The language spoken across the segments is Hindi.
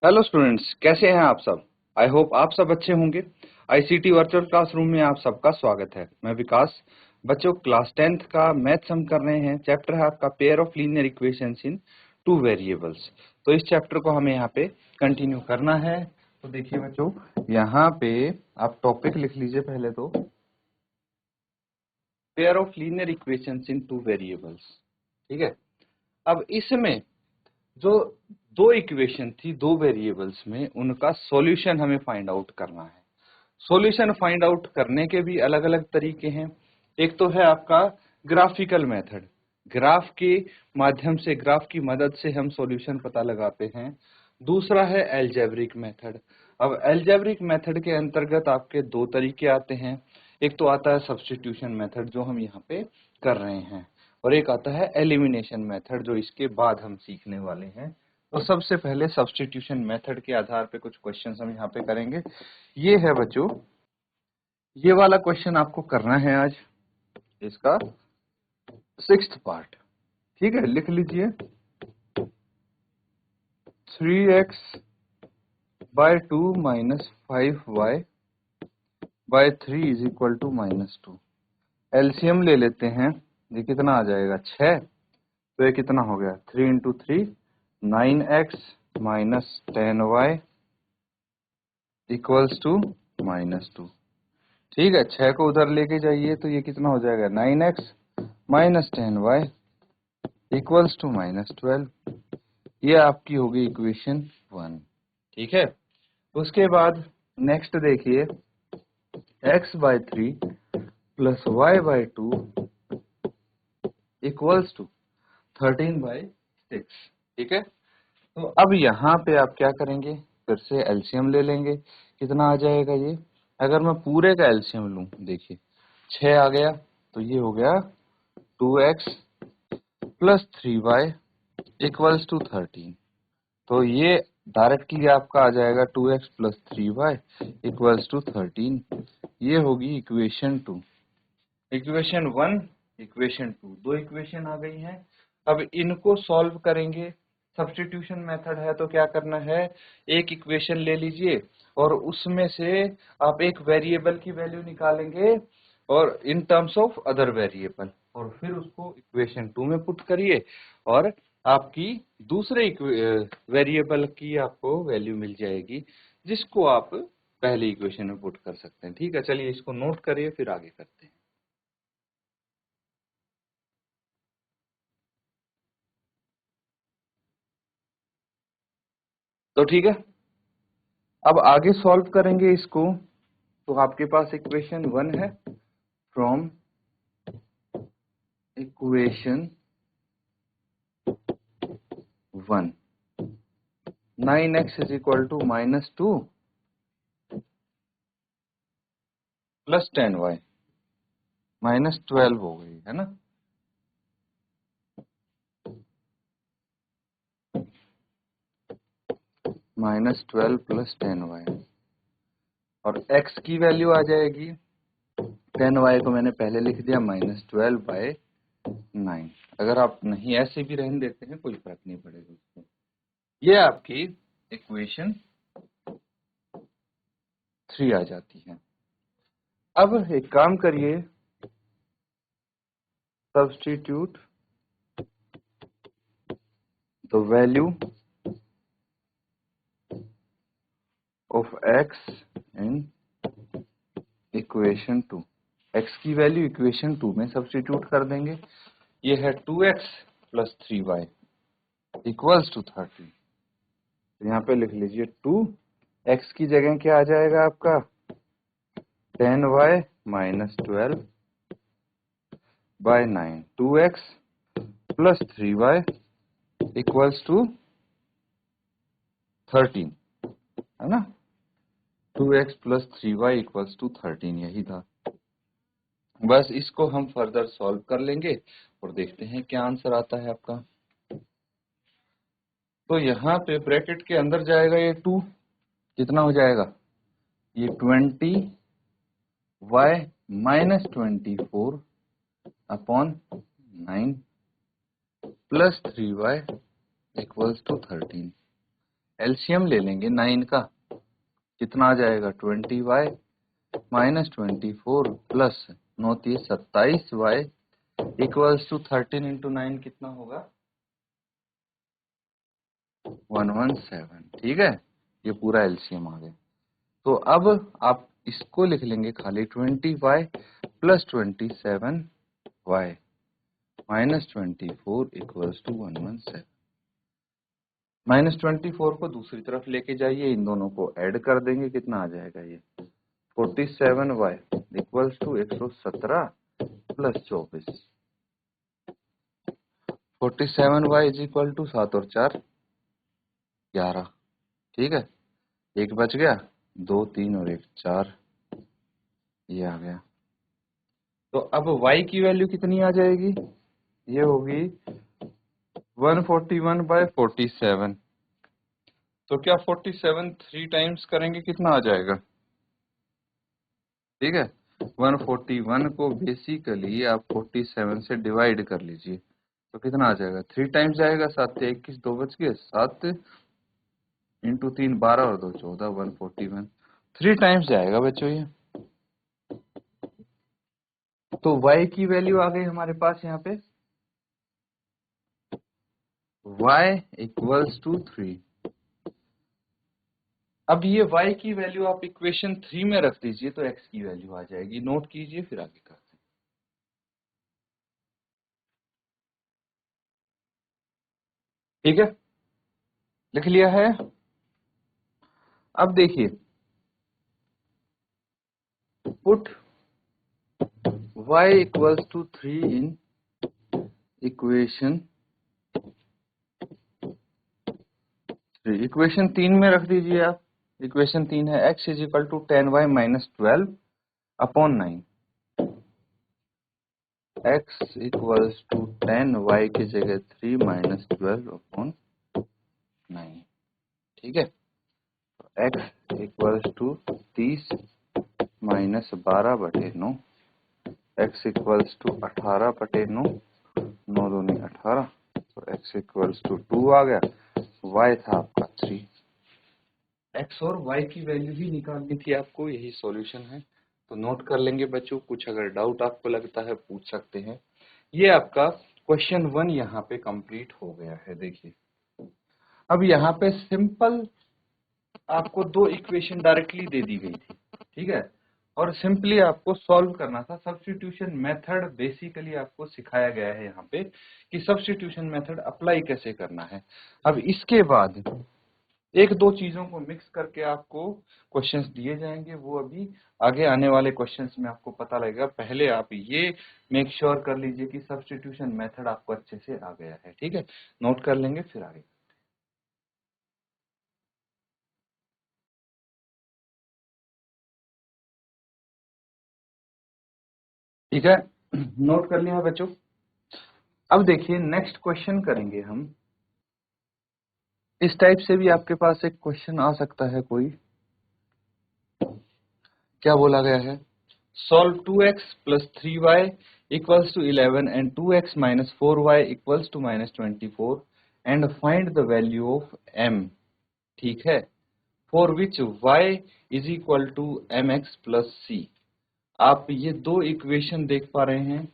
हेलो स्टूडेंट्स, कैसे हैं आप सब। आई होप आप सब अच्छे होंगे। आईसीटी वर्चुअल क्लासरूम में आप सबका स्वागत है। मैं विकास। बच्चों, क्लास 10th का मैथ्स हम कर रहे हैं। चैप्टर है आपका pair of linear equations in two variables. तो इस चैप्टर को हमें यहाँ पे कंटिन्यू करना है। तो देखिए बच्चों, यहाँ पे आप टॉपिक लिख लीजिए पहले तो, pair of linear equations in two variables. ठीक है। अब इसमें जो दो इक्वेशन थी दो वेरिएबल्स में, उनका सॉल्यूशन हमें फाइंड आउट करना है। सॉल्यूशन फाइंड आउट करने के भी अलग अलग तरीके हैं। एक तो है आपका ग्राफिकल मेथड, ग्राफ के माध्यम से, ग्राफ की मदद से हम सॉल्यूशन पता लगाते हैं। दूसरा है एल्जेब्रिक मेथड। अब एल्जेब्रिक मेथड के अंतर्गत आपके दो तरीके आते हैं। एक तो आता है सब्स्टिट्यूशन मेथड, जो हम यहाँ पे कर रहे हैं, और एक आता है एलिमिनेशन मेथड, जो इसके बाद हम सीखने वाले हैं। तो सबसे पहले सब्स्टिट्यूशन मेथड के आधार पे कुछ क्वेश्चंस हम यहाँ पे करेंगे। ये है बच्चों, ये वाला क्वेश्चन आपको करना है आज, इसका 6th पार्ट। ठीक है, लिख लीजिए 3x by 2 minus 5y by 3 is equal to -2। LCM ले लेते हैं। ये कितना आ जाएगा, 6। तो ये कितना हो गया, 3 into 3 9x minus 10y equals to -2। ठीक है, 6 को उधर लेके जाइए तो ये कितना हो जाएगा, 9x minus 10y equals to -12। ये आपकी होगी इक्वेशन 1। ठीक है। उसके बाद नेक्स्ट देखिए, x by 3 plus y by 2 equals to 13 by 6। ठीक है। तो अब यहाँ पे आप क्या करेंगे, फिर से एलसीएम ले लेंगे। कितना आ जाएगा ये, अगर मैं पूरे का एलसीएम लूं, देखिए 6 आ गया, तो ये हो गया 2x plus 3y equals to 13। तो ये डायरेक्टली आपका आ जाएगा 2x plus 3y equals to 13। ये होगी इक्वेशन 2। इक्वेशन 1, इक्वेशन 2, दो इक्वेशन आ गई हैं। अब इनको सॉल्व करेंगे। सब्स्टिट्यूशन मेथड है तो क्या करना है, एक इक्वेशन ले लीजिए और उसमें से आप एक वेरिएबल की वैल्यू निकालेंगे और in terms of other variable, और फिर उसको इक्वेशन 2 में पुट करिए और आपकी दूसरे वेरिएबल की आपको वैल्यू मिल जाएगी, जिसको आप पहले इक्वेशन में पुट कर सकते हैं। ठीक है, चलिए इसको नोट करिए, फिर आगे करते हैं। तो ठीक है, अब आगे सॉल्व करेंगे इसको। तो आपके पास इक्वेशन 1 है। From equation 1 9x is equal to -2 plus 10y -12 हो गई है ना। -12 प्लस 10y, और x की वैल्यू आ जाएगी, 10y को मैंने पहले लिख दिया -12 बाय 9। अगर आप नहीं ऐसे भी रहने देते हैं कोई फर्क नहीं पड़ेगा उसको। ये आपकी इक्वेशन 3 आ जाती है। अब एक काम करिए, substitute the value of x in equation 2। x की वैल्यू इक्वेशन 2 में सब्स्टिट्यूट कर देंगे। ये है 2x plus 3y equals to 30। तो यहाँ पे लिख लीजिए 2x की जगह क्या आ जाएगा आपका, 10y minus 12 by 9। 2x plus 3y equals to 13, है ना। 2x plus 3y equals to 13, यही था। बस इसको हम फर्दर सॉल्व कर लेंगे और देखते हैं क्या आंसर आता है आपका। तो यहाँ पे ब्रैकेट के अंदर जाएगा ये 2, कितना हो जाएगा, ये 20y minus 24 upon 9 plus 3y equals to 13। LCM ले लेंगे 9 का, कितना आ जाएगा 20y minus 24 plus 9 3 27y equals to 13 into 9 कितना होगा 117। ठीक है, ये पूरा एलसीएम आ गया। तो अब आप इसको लिख लेंगे खाली 20y plus 27y minus 24 equals to 117। Minus 24 को दूसरी तरफ लेके जाइए, इन दोनों को ऐड कर देंगे, कितना आ जाएगा ये 47y equals to 117 plus 24। 47y is equal to 7 और 4 11। ठीक है, एक बच गया, 2 3 और 1 4, ये आ गया। तो अब y की वैल्यू कितनी आ जाएगी, ये होगी 141/47। तो क्या 47 3 टाइम्स करेंगे कितना आ जाएगा, ठीक है 141 को बेसिकली आप 47 से डिवाइड कर लीजिए, तो कितना आ जाएगा 3 टाइम्स जाएगा, 7 से 21 2 बच गए, 7 इंटू 3 12 और 2 14 141 3 टाइम्स जाएगा बच्चों ये। तो y की वैल्यू आ गई हमारे पास यहाँ पे y इक्वल्स टू 3। अब ये y की वैल्यू आप इक्वेशन 3 में रख दीजिए तो x की वैल्यू आ जाएगी। नोट कीजिए फिर आगे करते हैं। ठीक है, लिख लिया है। अब देखिए, put y equals to 3 in equation 3। Equation 3 में रख दीजिए आप। इक्वेशन 3 है x is equal to 10y minus 12 upon 9। x equals to 10y की जगह 3 माइनस 12 अपॉन 9। ठीक है, x equals to 30 minus 12/9, x equals to 18/9, 9 दूनी 18, तो x इक्वल्स टू 2 आ गया, y था आपका 3। x और y की वैल्यू ही निकालनी थी आपको, यही सॉल्यूशन है। तो नोट कर लेंगे बच्चों, कुछ अगर डाउट आपको लगता है पूछ सकते हैं। ये आपका क्वेश्चन 1 यहाँ पे कंप्लीट हो गया है। देखिए, अब यहाँ पे सिंपल आपको 2 इक्वेशन डायरेक्टली दे दी गई थी, ठीक है, और सिंपली आपको सॉल्व करना था। सब्स्टिट्यूशन मेथड बेसिकली आपको सिखाया गया है यहाँ पे कि सब्स्टिट्यूशन मेथड अप्लाई कैसे करना है। अब इसके बाद एक दो चीजों को मिक्स करके आपको क्वेश्चंस दिए जाएंगे, वो अभी आगे आने वाले क्वेश्चंस में आपको पता लगेगा। पहले आप ये मेक श्योर कर लीजिए कि सब्स्टिट्यूशन मेथड आपको अच्छे से आ गया है। ठीक है, नोट कर लेंगे फिर आगे। ठीक है, नोट कर लिया बच्चों। अब देखिए, नेक्स्ट क्वेश्चन करेंगे हम। इस टाइप से भी आपके पास एक क्वेश्चन आ सकता है कोई। क्या बोला गया है, solve 2x plus 3y equals to 11 and 2x minus 4y equals to minus 24 and find the value of m। ठीक है, for which y is equal to mx plus c। आप ये दो इक्वेशन देख पा रहे हैं,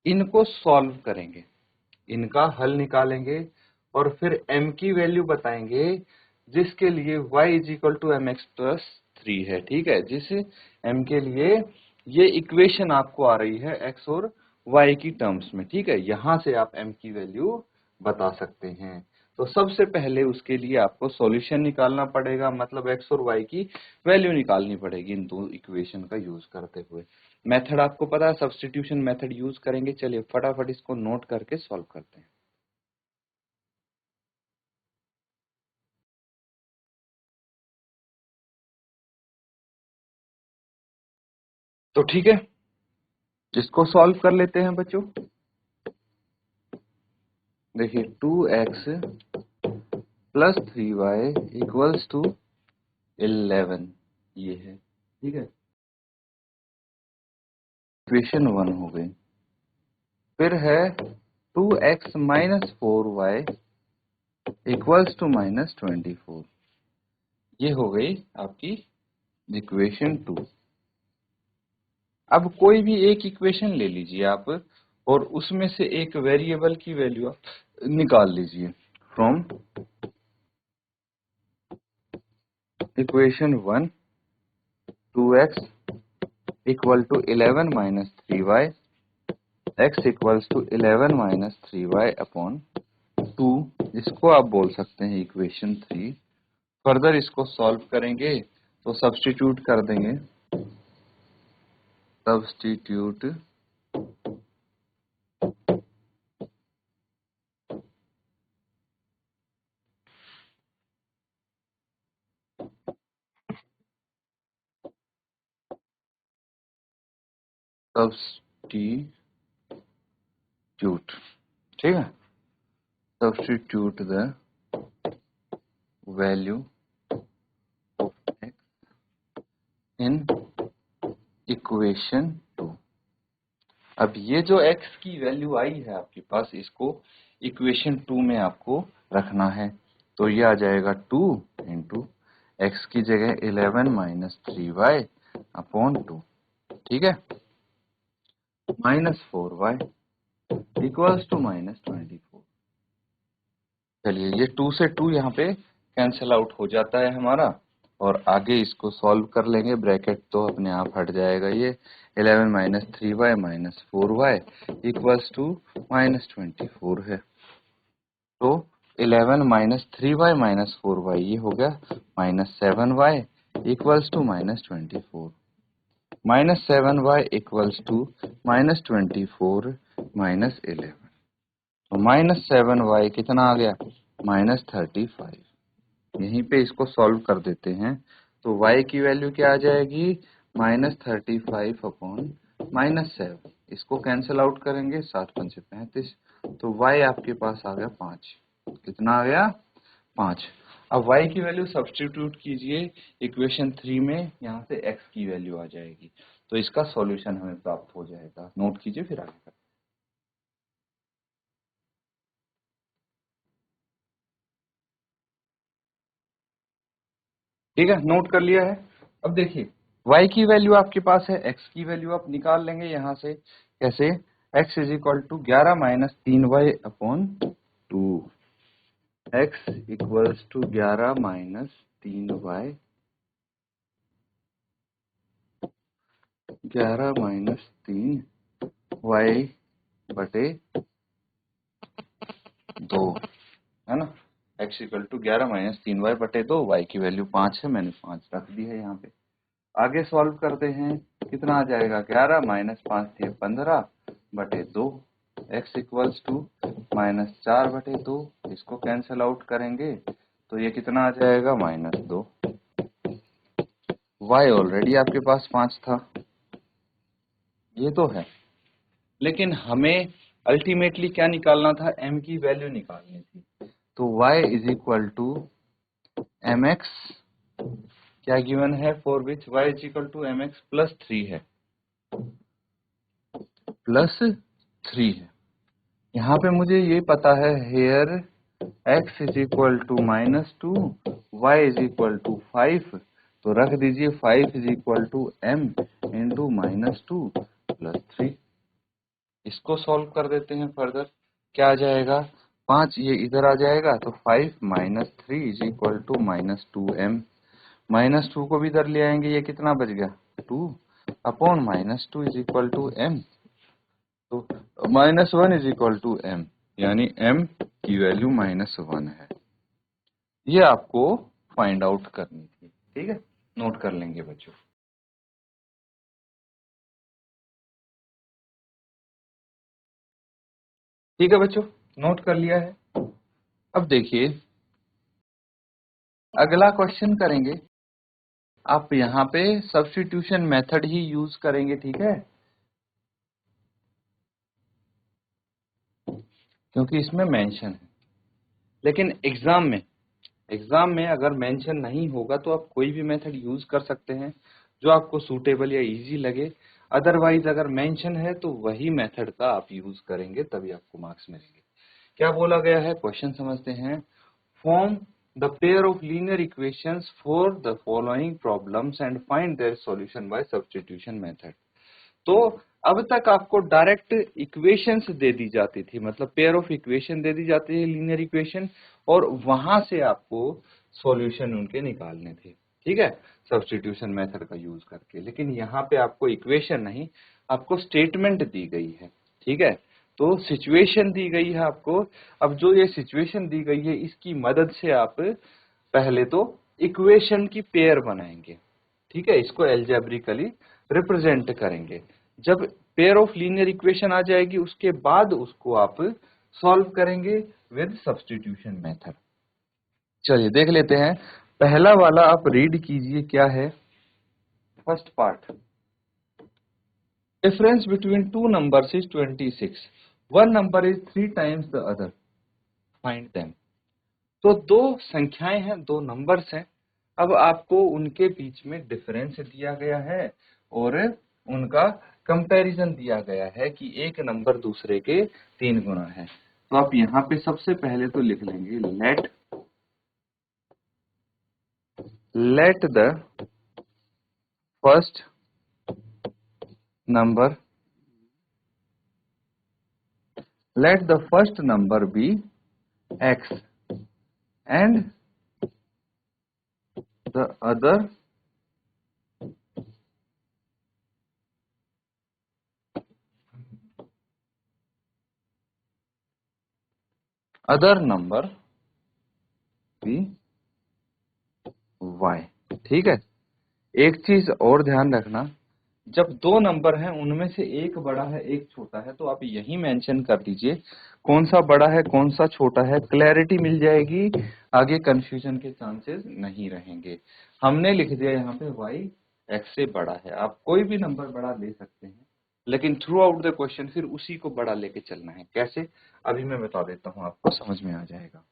इनको सॉल्व करेंगे, इनका हल निकालेंगे और फिर m की वैल्यू बताएंगे, जिसके लिए y is equal to M X plus 3 है। ठीक है, जिस m के लिए ये इक्वेशन आपको आ रही है x और y की टर्म्स में। ठीक है, यहां से आप m की वैल्यू बता सकते हैं। तो सबसे पहले उसके लिए आपको सॉल्यूशन निकालना पड़ेगा, मतलब x और y की वैल्यू निकालनी पड़ेगी इन दो इक्वेशन का यूज करते हुए। मेथड आपको पता है, सब्स्टिट्यूशन मेथड यूज करेंगे। चलिए फटाफट इसको नोट करके सॉल्व करते हैं। तो ठीक है, इसको सॉल्व कर लेते हैं बच्चों। देखिए, 2x plus 3y equals to 11, ये है। ठीक है, इक्वेशन 1 हो गई। फिर है 2x minus 4y equals to -24। ये हो गई आपकी इक्वेशन 2। अब कोई भी एक इक्वेशन ले लीजिए आप और उसमें से एक वेरिएबल की वैल्यू आप निकाल लीजिए। From equation 1 2x equal to 11 minus 3y, x equals to 11 minus 3y upon 2, इसको आप बोल सकते हैं इक्वेशन 3। फर्दर इसको सॉल्व करेंगे तो सब्स्टिट्यूट कर देंगे, सब्स्टिट्यूट ठीक है, substitute the value of x in equation 2। अब ये जो x की वैल्यू आई है आपके पास, इसको इक्वेशन 2 में आपको रखना है। तो ये आ जाएगा 2 इंटू एक्स की जगह 11 माइनस 3y अपॉन 2, ठीक है, माइनस 4y इक्वल्स टू -24। चलिए ये 2 से 2 यहाँ पे कैंसिल आउट हो जाता है हमारा, और आगे इसको सॉल्व कर लेंगे, ब्रैकेट तो अपने आप हट जाएगा। ये 11 minus 3y minus 4y equals to -24 है। तो 11 माइनस 3y माइनस 4y ये हो गया -7y equals to -24। -7y equals to -24 minus 11। तो -7y कितना आ गया, -35। यहीं पे इसको सॉल्व कर देते हैं तो y की वैल्यू क्या आ जाएगी, -35 अपॉन -7। इसको कैंसिल आउट करेंगे, 7 पंचे 35, तो y आपके पास आ गया 5। कितना आ गया, 5। अब y की वैल्यू सब्स्टिट्यूट कीजिए इक्वेशन 3 में, यहाँ से x की वैल्यू आ जाएगी, तो इसका सॉल्यूशन हमें प्राप्त हो जाएगा। नोट कीजिए फिर आगे करते हैं। ठीक है, नोट कर लिया है। अब देखिए y की वैल्यू आपके पास है, x की वैल्यू आप निकाल लेंगे यहाँ से। कैसे, x is equal to 11 minus 3y upon 2, x equals to 11 minus 3y, 11 minus 3y बटे 2, है ना। x equal to 11 minus 3y बटे 2, y की वैल्यू 5 है, मैंने 5 रख दी है यहाँ पे। आगे सॉल्व करते हैं, कितना आ जाएगा, 11 माइनस 5 थे 15 बटे 2, x इक्वल्स टू -4 बटे 2। इसको कैंसिल आउट करेंगे तो ये कितना आ जाएगा, -2। y ऑलरेडी आपके पास 5 था, ये तो है, लेकिन हमें अल्टीमेटली क्या निकालना था, m की वैल्यू निकालनी थी। तो y is equal to mx, क्या गिवन है, for which y is equal to mx plus 3 है, प्लस 3 है। यहाँ पे मुझे ये पता है, here x is equal to -2, y is equal to 5, तो रख दीजिए 5 is equal to m into -2 plus 3। इसको सॉल्व कर देते हैं फर्दर, क्या आ जाएगा, 5 ये इधर आ जाएगा, तो 5 minus 3 is equal to -2m, -2 को भी इधर ले आएंगे, ये कितना बच गया, 2 upon -2 is equal to m, तो -1 इज इक्वल टू m, यानी m की वैल्यू -1 है। ये आपको फाइंड आउट करनी थी, ठीक है, नोट कर लेंगे बच्चों। ठीक है बच्चों, नोट कर लिया है। अब देखिए अगला क्वेश्चन करेंगे, आप यहाँ पे सब्स्टिट्यूशन मेथड ही यूज करेंगे, ठीक है, क्योंकि इसमें मेंशन है। लेकिन एग्जाम में अगर मेंशन नहीं होगा तो आप कोई भी मेथड यूज कर सकते हैं जो आपको सूटेबल या इजी लगे। अदरवाइज अगर मेंशन है तो वही मेथड का आप यूज करेंगे, तभी आपको मार्क्स मिलेंगे। क्या बोला गया है, क्वेश्चन समझते हैं। form the pair of linear equations for the following problems and find their solution by substitution method। तो अब तक आपको डायरेक्ट इक्वेशंस दे दी जाती थी, मतलब पेयर ऑफ इक्वेशन दे दी जाती है, लीनियर इक्वेशन, और वहां से आपको सॉल्यूशन उनके निकालने थे, ठीक है, सब्स्टिट्यूशन मेथड का यूज करके। लेकिन यहाँ पे आपको इक्वेशन नहीं, आपको स्टेटमेंट दी गई है, ठीक है, तो सिचुएशन दी गई है आपको। अब जो ये सिचुएशन दी गई है, इसकी मदद से आप पहले तो इक्वेशन की पेयर बनाएंगे, ठीक है, इसको एल्जेब्रिकली रिप्रेजेंट करेंगे। जब पेयर ऑफ लीनियर इक्वेशन आ जाएगी, उसके बाद उसको आप सॉल्व करेंगे विद सब्स्टिट्यूशन मेथड। चलिए देख लेते हैं, पहला वाला आप रीड कीजिए, क्या है first part. Difference between two numbers is 26, one number is 3 times the other, find them. तो दो संख्याएं हैं, दो नंबर्स हैं, अब आपको उनके बीच में डिफरेंस दिया गया है और उनका कंपैरिजन दिया गया है कि एक नंबर दूसरे के 3 गुना है। तो आप यहाँ पे सबसे पहले तो लिख लेंगे let the first number be x and the other number be y। ठीक है, एक चीज और ध्यान रखना, जब दो नंबर हैं उनमें से एक बड़ा है एक छोटा है, तो आप यही मेंशन कर दीजिए कौन सा बड़ा है कौन सा छोटा है, क्लैरिटी मिल जाएगी, आगे कंफ्यूजन के चांसेस नहीं रहेंगे। हमने लिख दिया यहाँ पे y x से बड़ा है, आप कोई भी नंबर बड़ा ले सकते हैं, लेकिन थ्रू आउट द क्वेश्चन फिर उसी को बड़ा लेके चलना है। कैसे, अभी मैं बता देता हूँ, आपको समझ में आ जाएगा।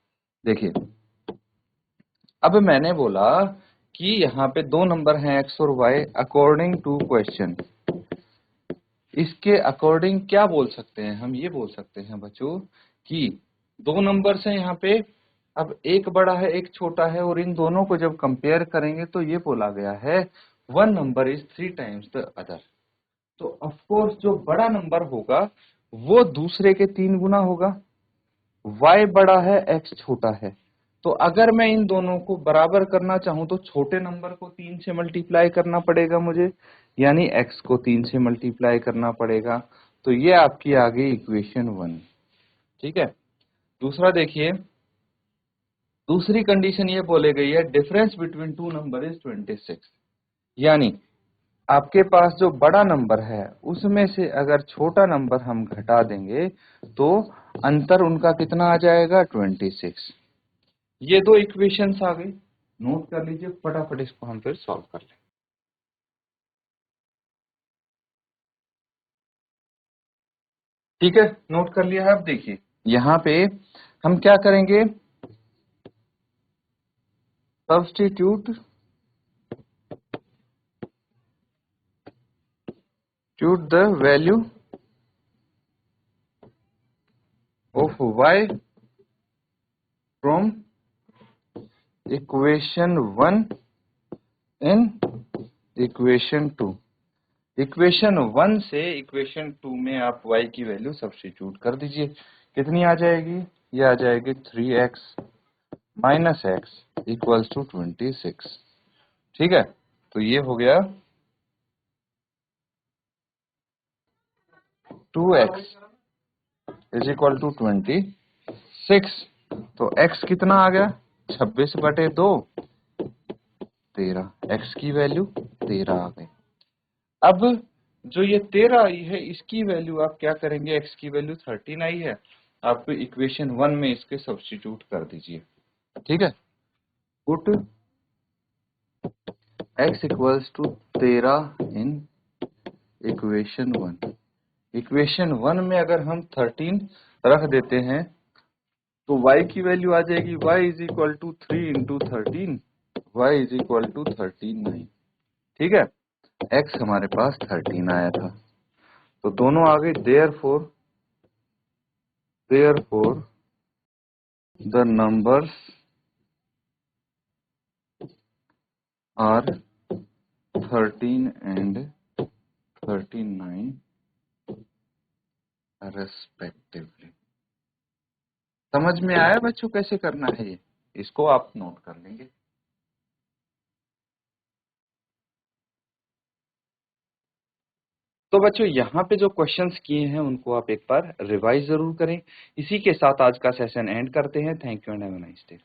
देखिए, अब मैंने बोला कि यहाँ पे दो नंबर हैं x और y अकॉर्डिंग टू क्वेश्चन, इसके अकॉर्डिंग क्या बोल सकते हैं हम, ये बोल सकते हैं बच्चों कि दो नंबर्स हैं यहाँ पे, अब एक बड़ा है एक छोटा है, और इन दोनों को जब कंपेयर करेंगे तो ये बोला गया है one number is 3 times the other. तो ऑफ कोर्स जो बड़ा नंबर होगा वो दूसरे के 3 गुना होगा, y बड़ा है x छोटा है, तो अगर मैं इन दोनों को बराबर करना चाहूं तो छोटे नंबर को 3 से मल्टीप्लाई करना पड़ेगा मुझे, यानी x को 3 से मल्टीप्लाई करना पड़ेगा। तो ये आपकी आ गई इक्वेशन 1, ठीक है। दूसरा देखिए, दूसरी कंडीशन ये बोले गई है difference between two number is 26, यानी आपके पास जो बड़ा नंबर है उसमें से अगर छोटा नंबर हम घटा देंगे तो अंतर उनका कितना आ जाएगा, 26। ये दो इक्वेशंस आ गई, नोट कर लीजिए, फटाफट इसको हम फिर सॉल्व कर लें। ठीक है, नोट कर लिया है। अब देखिए यहाँ पे हम क्या करेंगे, substitute the value of y from equation 1 in equation 2। Equation 1 से इक्वेशन 2 में आप y की वैल्यू सब्स्टिट्यूट कर दीजिए, कितनी आ जाएगी, ये आ जाएगी 3x minus x equals to 26। ठीक है, तो ये हो गया 2x इज इक्वल टू 26। तो x कितना आ गया, 26/2, 13, x की वैल्यू 13 आ गई। अब जो ये 13 आई है इसकी वैल्यू आप क्या करेंगे, x की वैल्यू 13 आई है, आप इक्वेशन 1 में इसके सब्स्टिट्यूट कर दीजिए। ठीक है, put x equals to 13 in equation 1। Equation 1 में अगर हम 13 रख देते हैं तो y की वैल्यू आ जाएगी y is equal to 3 into 13, y is equal to 13/9। ठीक है, x हमारे पास 13 आया था, तो दोनों आ गए। Therefore the numbers are 13 and 39 respectively. समझ में आया बच्चों कैसे करना है ये? इसको आप नोट कर लेंगे। तो बच्चों यहाँ पे जो क्वेश्चंस किए हैं उनको आप एक बार रिवाइज जरूर करें। इसी के साथ आज का सेशन एंड करते हैं। Thank you and have a nice day.